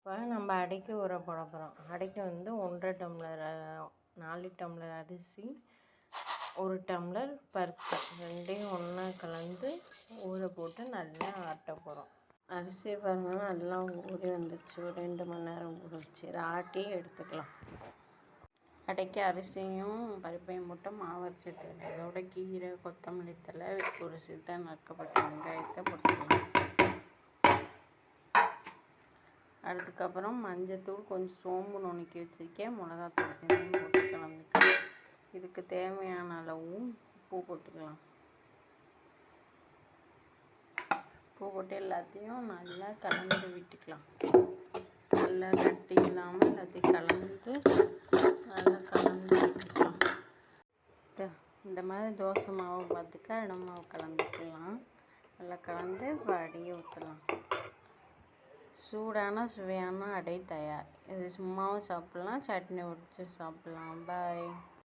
இப்போ நம்ம அடைக்கு ஊற போட போகிறோம். அடைக்கு வந்து 1.5 டம்ளர் 4 டம்ளர் அரிசி, 1 டம்ளர் பருப்பு ரெண்டையும் ஒன்றா கலந்து ஊற போட்டு நல்லா ஆட்ட போகிறோம். அரிசி பாருங்கள் நல்லா ஊறி வந்துடுச்சு. ஒரு 2 மணி நேரம் ஊற வச்சு இதை ஆட்டி எடுத்துக்கலாம். அடைக்கு அரிசியும் பருப்பையும் போட்டு மாவு அரைச்சி எடுத்துக்கலாம். இதோட கீரை, கொத்தமல்லி தழை, ஒரு சித்த நறுக்கப்பட்ட வெங்காயத்தை போட்டுக்கலாம். அதுக்கப்புறம் மஞ்சத்தூள், கொஞ்சம் சோம்பு நுணுக்கி வச்சுருக்கேன், மிளகாத்தூள் இதையும் போட்டு கலந்துக்கலாம். இதுக்கு தேவையான அளவு உப்பு போட்டுக்கலாம். உப்பு போட்டு எல்லாத்தையும் நல்லா கலந்து விட்டுக்கலாம். நல்லா கட்டி இல்லாமல் எல்லாத்தையும் கலந்து நல்லா கலந்து விட்டுக்கலாம். இந்த மாதிரி தோசை மாவு பார்த்துக்க அடை மாவு கலந்துக்கலாம். நல்லா கலந்து வடியை ஊற்றலாம். சூடான சுவையான அடை தயார். இது சும்மாவும் சாப்பிட்லாம், சட்னி உரித்து சாப்பிட்லாம். பாய்.